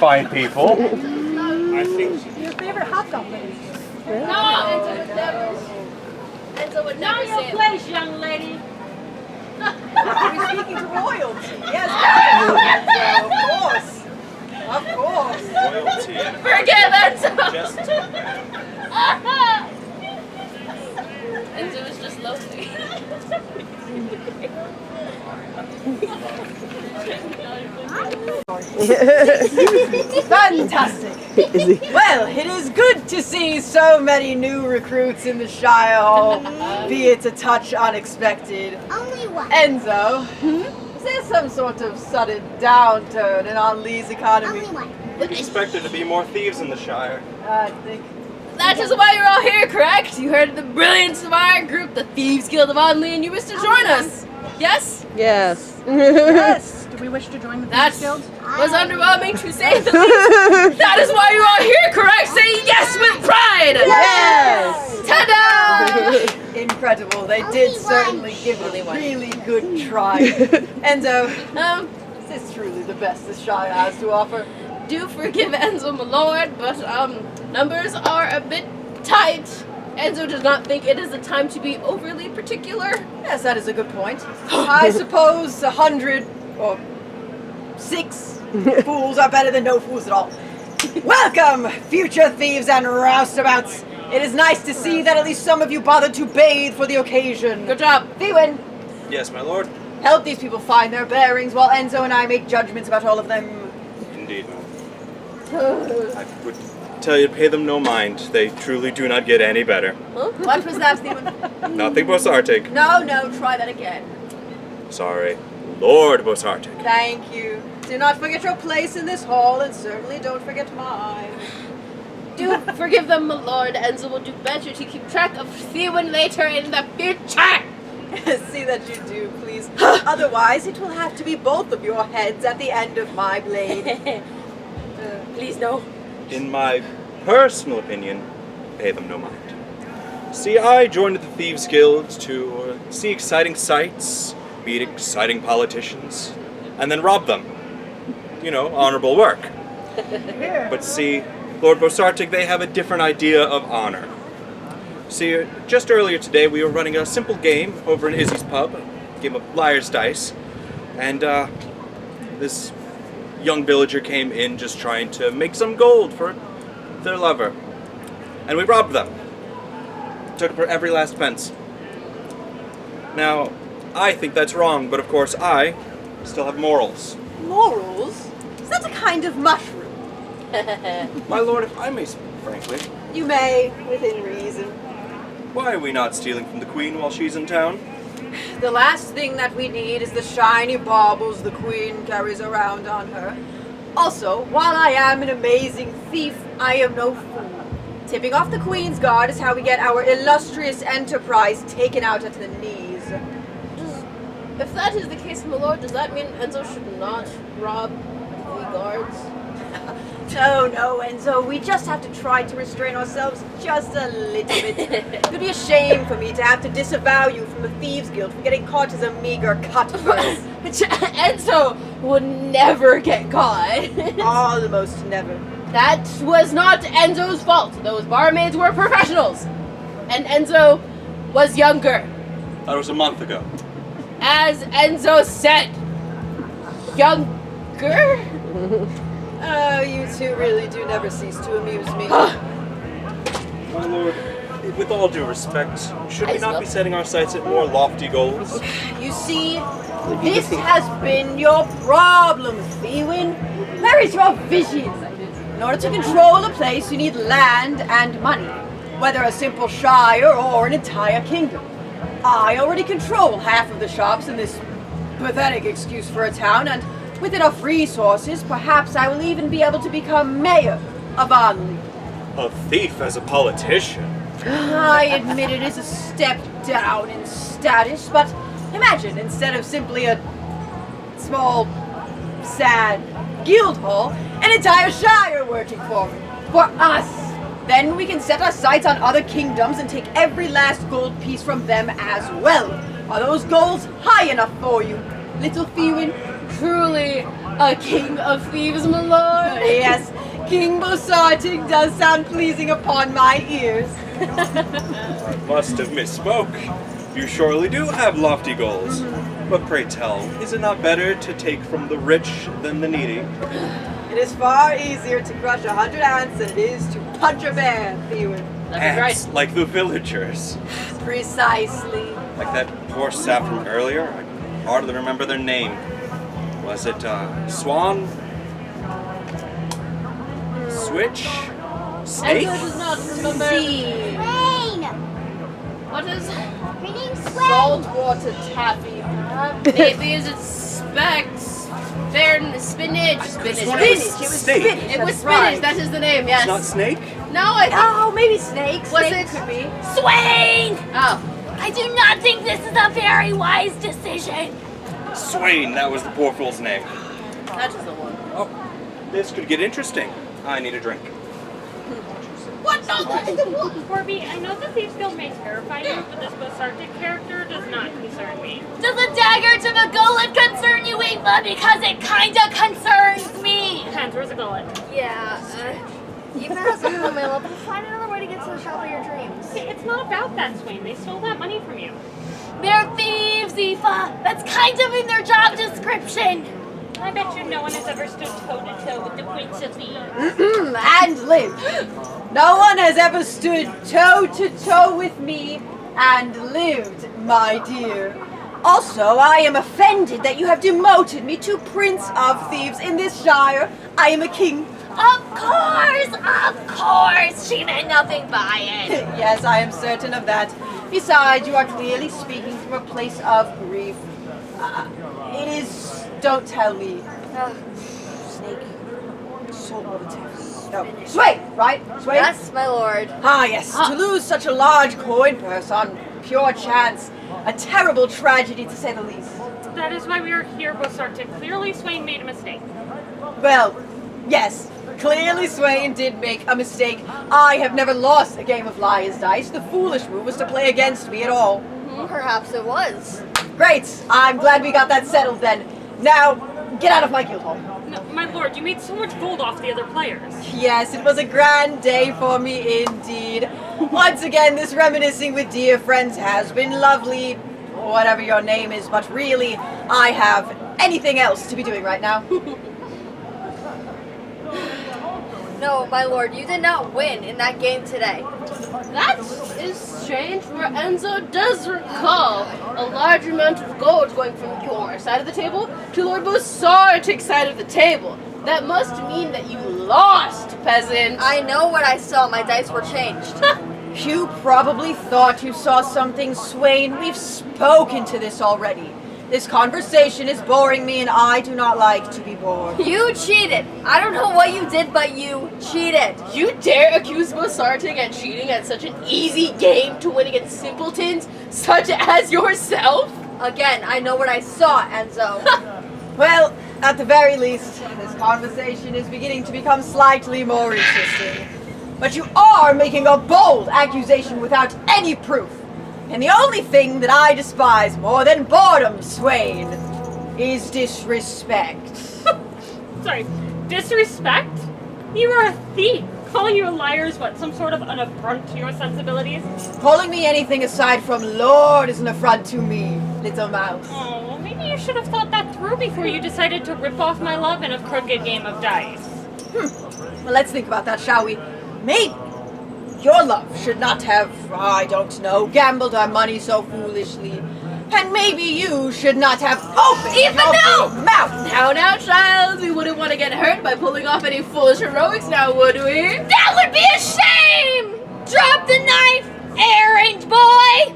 Fine people. I think so. Your favorite hot dog lady. No, Enzo would never Know say your it. place, young lady. We're speaking to royalty. Yes, of course. Royalty. Forgive Enzo! Just Enzo was just lonely. Fantastic. Well, it is good to see so many new recruits in the Shire Hall, be it a touch unexpected. Only one. Enzo, is there some sort of sudden downturn in Anli's economy? Only one. expect there to be more thieves in the Shire. I think. That is why you're all here, correct? You heard of the brilliance of our group, the Thieves Guild of Onley, and you wish to join us. Yes? Yes. Yes. Do we wish to join the That Thieves Guild? was underwhelming to say the least. That is why you're all here, correct? Say yes with pride! Yes. Ta-da! Incredible. They did Only certainly one. give it Only a one. really good try. Enzo, this is truly the best the Shire has to offer. Do forgive Enzo, my lord, but numbers are a bit tight. Enzo does not think it is the time to be overly particular. Yes, that is a good point. I suppose 100 or 6 fools are better than no fools at all. Welcome, future thieves and roustabouts. It is nice to see that at least some of you bothered to bathe for the occasion. Good job. Thewin, Yes, my lord. help these people find their bearings while Enzo and I make judgments about all of them. Indeed, ma'am. I would tell you to pay them no mind. They truly do not get any better. What was that, Thewin? Nothing Bossartig. No, try that again. Sorry. Lord Bossartig. Thank you. Do not forget your place in this hall, and certainly don't forget mine. Do forgive them, my lord. Enzo will do better to keep track of Thewin later in the future. See that you do, please. Otherwise, it will have to be both of your heads at the end of my blade. Please no. In my personal opinion, pay them no mind. See, I joined the Thieves Guild to see exciting sights, meet exciting politicians, and then rob them. You know, honorable work. But see, Lord Bossartig, they have a different idea of honor. See, just earlier today we were running a simple game over in Izzy's pub, a game of liar's dice, and this young villager came in just trying to make some gold for their lover. And we robbed them. Took her every last pence. Now, I think that's wrong, but of course I still have morals. Morals? Is that a kind of mushroom? My lord, if I may speak frankly, You may, within reason. why are we not stealing from the Queen while she's in town? The last thing that we need is the shiny baubles the Queen carries around on her. Also, while I am an amazing thief, I am no fool. Tipping off the Queen's guard is how we get our illustrious enterprise taken out at the knees. If that is the case, my lord, does that mean Enzo should not rob the guards? No, Enzo, we just have to try to restrain ourselves just a little bit. It would be a shame for me to have to disavow you from the Thieves Guild for getting caught as a meager cutpurse. Enzo would never get caught. Almost never. That was not Enzo's fault. Those barmaids were professionals. And Enzo was younger. That was a month ago. As Enzo said, younger? Oh, you two really do never cease to amuse me. My lord, with all due respect, should we not be setting our sights at more lofty goals? You see, this has been your problem, Thewin. Where is your vision? In order to control a place, you need land and money, whether a simple shire or an entire kingdom. I already control half of the shops in this pathetic excuse for a town, and with enough resources, perhaps I will even be able to become mayor of Onley. A thief as a politician? I admit it is a step down in status, but imagine instead of simply a small, sad guild hall, an entire shire working for me. For us. Then we can set our sights on other kingdoms and take every last gold piece from them as well. Are those goals high enough for you, little Thewin? Truly, A king of thieves, my lord. Yes, King Bosartig does sound pleasing upon my ears. Must have misspoke. You surely do have lofty goals. But pray tell, is it not better to take from the rich than the needy? It is far easier to crush 100 ants than it is to punch a bear, Thewen. That's Ants, right. like the villagers. Precisely. Like that poor sap from earlier. I hardly remember their name. Was it, Swan? Switch? Snake? Enzo does not remember. Swain! What is Her name's Swain! saltwater taffy? Maybe is it specs? Fair spinach. Spinach. It was It was snake. spinach. It was That's right. spinach. That is the name. Yes. It's not snake? No, I think. Oh, maybe snake. Was Snake it? could be. Swain! Oh. I do not think this is a very wise decision. Swain, that was the poor fool's name. That is the one. Oh, this could get interesting. I need a drink. What? No. Corby, I know the Thieves Guild may terrify you, but this Bosartic character does not concern me. Does a dagger to the gullet concern you, Ava? Because it kinda concerns me. Hands, where's the gullet? Yeah, even has a little mail up. Find another way to get to the shop of your dreams. See, it's not about that, Swain. They stole that money from you. They're thieves, Aoife. That's kind of in their job description. I bet you no one has ever stood toe-to-toe with the Prince of Thieves. And lived. No one has ever stood toe to toe with me and lived, my dear. Also, I am offended that you have demoted me to Prince of Thieves in this shire. I am a king. Of course. She meant nothing by it. Yes, I am certain of that. Besides, you are clearly speaking from a place of grief. It is. Don't tell me. Snake. Saltwater taffy. No. Sway, right? Sway? Yes, my lord. Ah, yes. To lose such a large coin purse on pure chance. A terrible tragedy, to say the least. That is why we are here, Bosartic. Clearly, Swain made a mistake. Well, yes. Clearly Swain did make a mistake. I have never lost a game of Liar's Dice. The foolish move was to play against me at all. Perhaps it was. Great. I'm glad we got that settled then. Now, get out of my guild hall. No, my lord, you made so much gold off the other players. Yes, it was a grand day for me indeed. Once again, this reminiscing with dear friends has been lovely, whatever your name is, but really, I have anything else to be doing right now. No, my lord, you did not win in that game today. That is strange, for Enzo does recall a large amount of gold going from your side of the table to Lord Bosartic's side of the table. That must mean that you lost, peasant. I know what I saw. My dice were changed. You probably thought you saw something, Swain. We've spoken to this already. This conversation is boring me and I do not like to be bored. You cheated. I don't know what you did, but you cheated. You dare accuse Bosartic at cheating at such an easy game to win against simpletons such as yourself? Again, I know what I saw, Enzo. Well, at the very least, this conversation is beginning to become slightly more interesting. But you are making a bold accusation without any proof. And the only thing that I despise more than boredom, Swain, is disrespect. Sorry, disrespect? You are a thief. Calling you a liar is what, some sort of an affront to your sensibilities? Calling me anything aside from Lord is an affront to me, little mouse. Oh, well, maybe you should have thought that through before you decided to rip off my love in a crooked game of dice. Well, let's think about that, shall we? Maybe your love should not have, I don't know, gambled our money so foolishly. And maybe you should not have opened Even your now! big mouth. Now, child, we wouldn't want to get hurt by pulling off any foolish heroics now, would we? That would be a shame! Drop the knife, errand boy!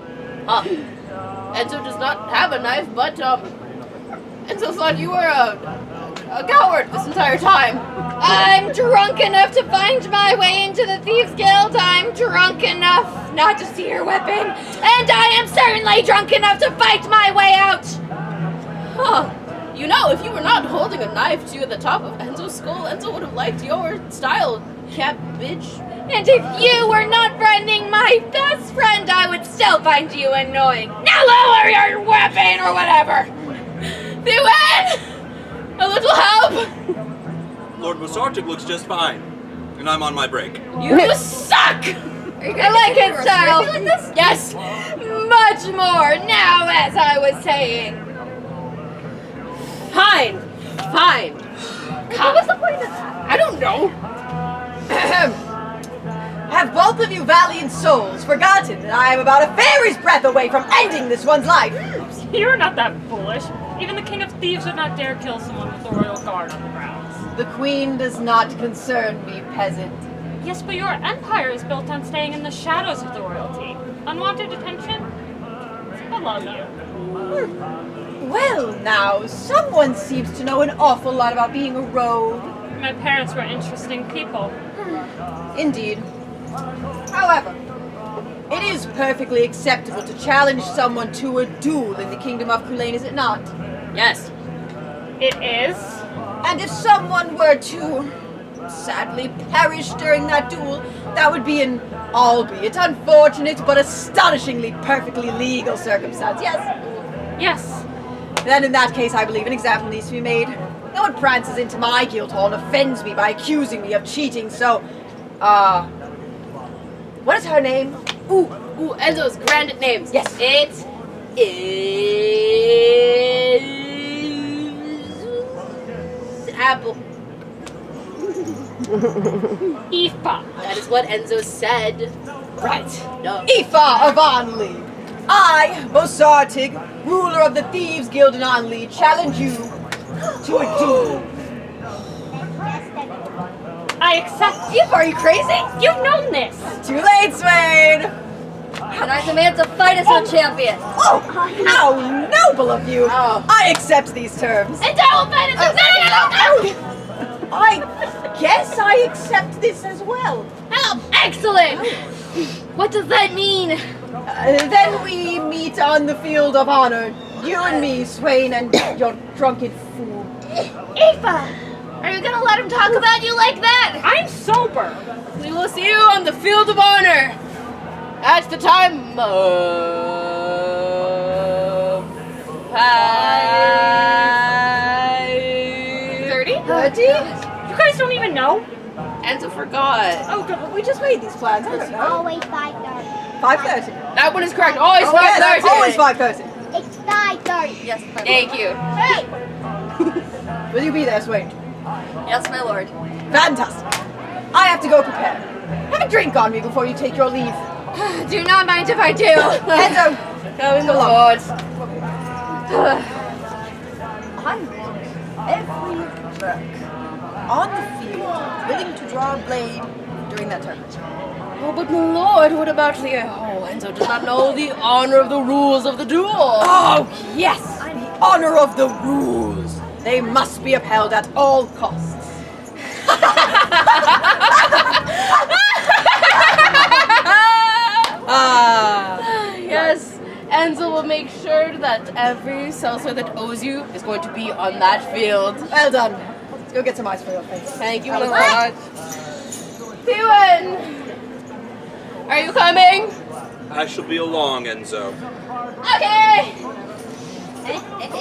Enzo does not have a knife, but, Enzo thought you were a coward this entire time. I'm drunk enough to find my way into the Thieves Guild. I'm drunk enough not to see your weapon. And I am certainly drunk enough to fight my way out! Huh. You know, if you were not holding a knife to the top of Enzo's skull, Enzo would have liked your style, cabbage. And if you were not friending my best friend, I would still find you annoying. Now lower your weapon or whatever! They win! A little help! Lord Bosartic looks just fine, and I'm on my break. You suck! I like it, style. Yes! Much more now, as I was saying. Fine. What was the point of that? I don't know. Have both of you valiant souls forgotten that I am about a fairy's breath away from ending this one's life? You're not that foolish. Even the King of Thieves would not dare kill someone with a royal guard on the grounds. The queen does not concern me, peasant. Yes, but your empire is built on staying in the shadows of the royalty. Unwanted attention? I love you. Well now, someone seems to know an awful lot about being a rogue. My parents were interesting people. Indeed. However, it is perfectly acceptable to challenge someone to a duel in the Kingdom of Kulain, is it not? Yes. It is? And if someone were to sadly perish during that duel, that would be an albeit unfortunate but astonishingly perfectly legal circumstance, yes? Yes. Then in that case, I believe an example needs to be made. No one prances into my guild hall and offends me by accusing me of cheating, so, what is her name? Ooh, Enzo's grand names. Yes. It is Apple. Aoife. That is what Enzo said. Right. No. Aoife of Anli. I, Bosartig, ruler of the Thieves Guild in Anli, challenge you to a duel. I accept. Aoife, are you crazy? You've known this. Too late, Swain! And I demand to fight as our champion. Oh, how noble of you! Oh. I accept these terms. And I will fight as No! I guess I accept this as well. Oh, excellent! What does that mean? Then we meet on the field of honor. You and me, Swain, and your drunken fool. Aoife! Are you gonna let him talk about you like that? I'm sober. We will see you on the field of honor. At the time of 30? 30? You guys don't even know? Enzo forgot. Oh, good. We just made these plans. I don't know. Always 5:30. 5:30. That one is correct. Always Oh, yeah, 5:30. that's always 5:30. It's 5:30. Yes. Thank you. Hey! Will you be there, Swain? Yes, my lord. Fantastic. I have to go prepare. Have a drink on me before you take your leave. Do not mind if I do. Enzo, Going so long. forward. I want every merc on the field willing to draw a blade during that tournament. Oh, but my lord, what about the... Oh, Enzo does not know the honor of the rules of the duel. Oh, yes! The honor of the rules. They must be upheld at all costs. Yes, Enzo will make sure that every salsa that owes you is going to be on that field. Well done. Let's go get some ice for your face. Thank you, my lord. Steven! Are you coming? I shall be along, Enzo. Okay.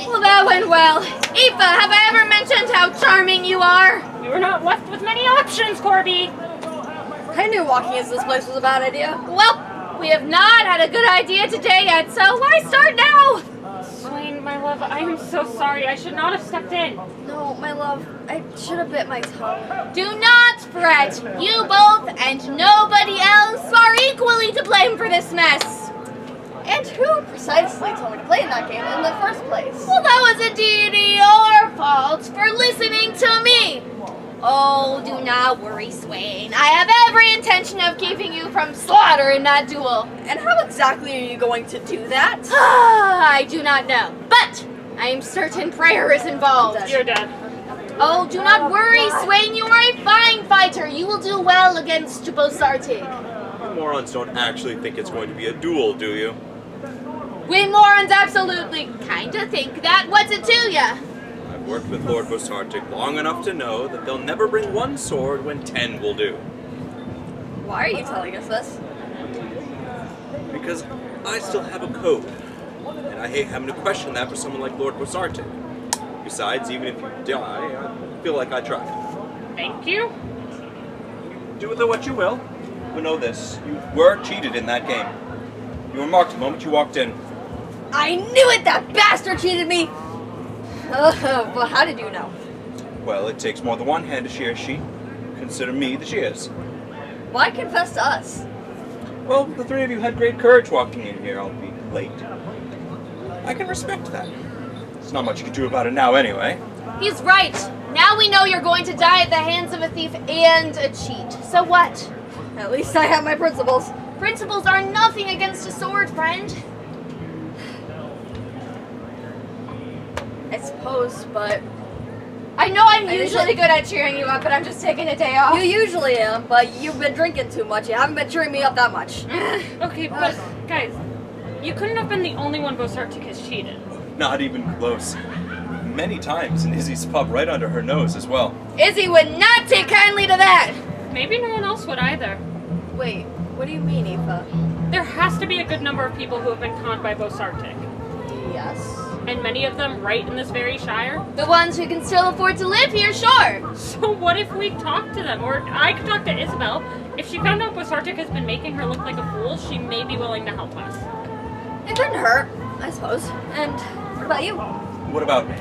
Well, that went well. Aoife, have I ever mentioned how charming you are? We were not left with many options, Corby. I knew walking into this place was a bad idea. Well, we have not had a good idea today yet, so why start now? Swain, my love, I am so sorry. I should not have stepped in. No, my love, I should have bit my tongue. Do not fret. You both and nobody else are equally to blame for this mess. And who precisely told me to play in that game in the first place? Well, that was indeed your fault for listening to me. Oh, do not worry, Swain. I have every intention of keeping you from slaughter in that duel. And how exactly are you going to do that? I do not know, but I am certain prayer is involved. You're dead. Oh, do not worry, Swain. You are a fine fighter. You will do well against Bosartig. You morons don't actually think it's going to be a duel, do you? We Morons absolutely kinda think that. What's it to ya? I've worked with Lord Bosartic long enough to know that they'll never bring one sword when 10 will do. Why are you telling us this? Because I still have a code, and I hate having to question that for someone like Lord Bosartic. Besides, even if you die, I feel like I tried. Thank you. Do with it what you will. But know this, you were cheated in that game. You were marked the moment you walked in. I knew it! That bastard cheated me! Well, how did you know? Well, it takes more than one hand to shear a sheep. Consider me the shears. Why confess to us? Well, the three of you had great courage walking in here, I'll be late. I can respect that. There's not much you can do about it now anyway. He's right. Now we know you're going to die at the hands of a thief and a cheat. So what? At least I have my principles. Principles are nothing against a sword, friend. I suppose, but I know I'm usually good at cheering you up, but I'm just taking a day off. you usually am, but you've been drinking too much. You haven't been cheering me up that much. Okay, but guys, you couldn't have been the only one Bosartic has cheated. Not even close. Many times in Izzy's pub right under her nose as well. Izzy would not take kindly to that. Maybe no one else would either. Wait, what do you mean, Eva? There has to be a good number of people who have been conned by Bosartic. Yes. And many of them right in this very shire. The ones who can still afford to live here, sure. So what if we talk to them? Or I could talk to Isabel. If she found out Bosartic has been making her look like a fool, she may be willing to help us. It couldn't hurt, I suppose. And what about you? What about me?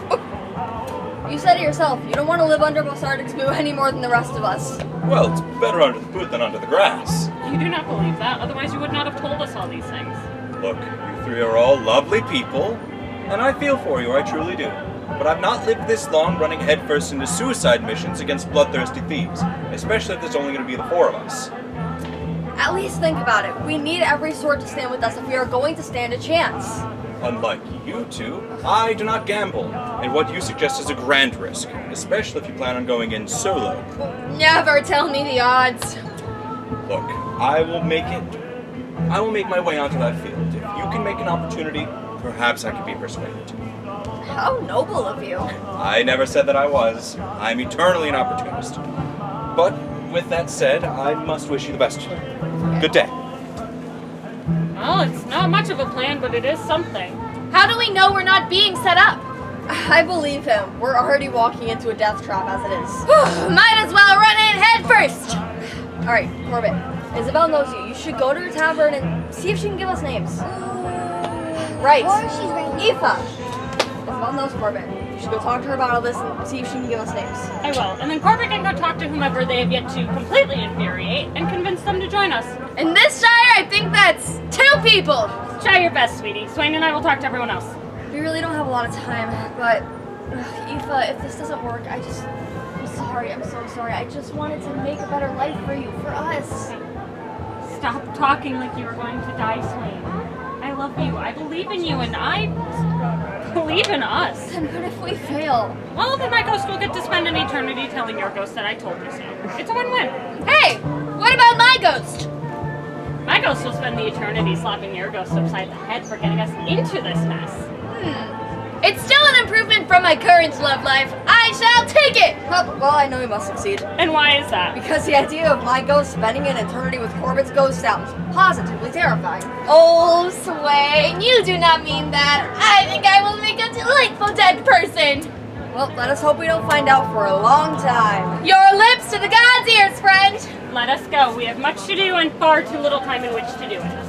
You said it yourself. You don't want to live under Bosardic's boo any more than the rest of us. Well, it's better under the boot than under the grass. You do not believe that, otherwise you would not have told us all these things. Look, you three are all lovely people, and I feel for you, I truly do. But I've not lived this long running headfirst into suicide missions against bloodthirsty thieves, especially if there's only going to be the four of us. At least think about it. We need every sword to stand with us if we are going to stand a chance. Unlike you two, I do not gamble, and what you suggest is a grand risk, especially if you plan on going in solo. Never tell me the odds. Look, I will make my way onto that field. If you can make an opportunity, perhaps I can be persuaded. How noble of you. I never said that I was. I'm eternally an opportunist. But with that said, I must wish you the best. Good day. Well, it's not much of a plan, but it is something. How do we know we're not being set up? I believe him. We're already walking into a death trap as it is. Might as well run in head first. Alright, Corbett. Isabel knows you. You should go to her tavern and see if she can give us names. Right. Or she's ready. Aoife. Isabel knows Corbett. You should go talk to her about all this and see if she can give us names. I will. And then Corbett can go talk to whomever they have yet to completely infuriate and convince them to join us. In this shire, I think that's 2 people. Try your best, sweetie. Swain and I will talk to everyone else. We really don't have a lot of time, but Aoife, if this doesn't work, I'm sorry. I'm so sorry. I just wanted to make a better life for you, for us. Stop talking like you were going to die, Swain. I love you. I believe in you, and I believe in us. Then what if we fail? Well, then my ghost will get to spend an eternity telling your ghost that I told you so. It's a win-win. Hey, what about my ghost? My ghost will spend the eternity slapping your ghost upside the head for getting us into this mess. It's still an improvement from my current love life. I shall take it. Well, I know we must succeed. And why is that? Because the idea of my ghost spending an eternity with Corbett's ghost sounds positively terrifying. Oh, Swain, you do not mean that. I think I will make a delightful dead person. Well, let us hope we don't find out for a long time. Your lips to the gods' ears, friend. Let us go. We have much to do and far too little time in which to do it.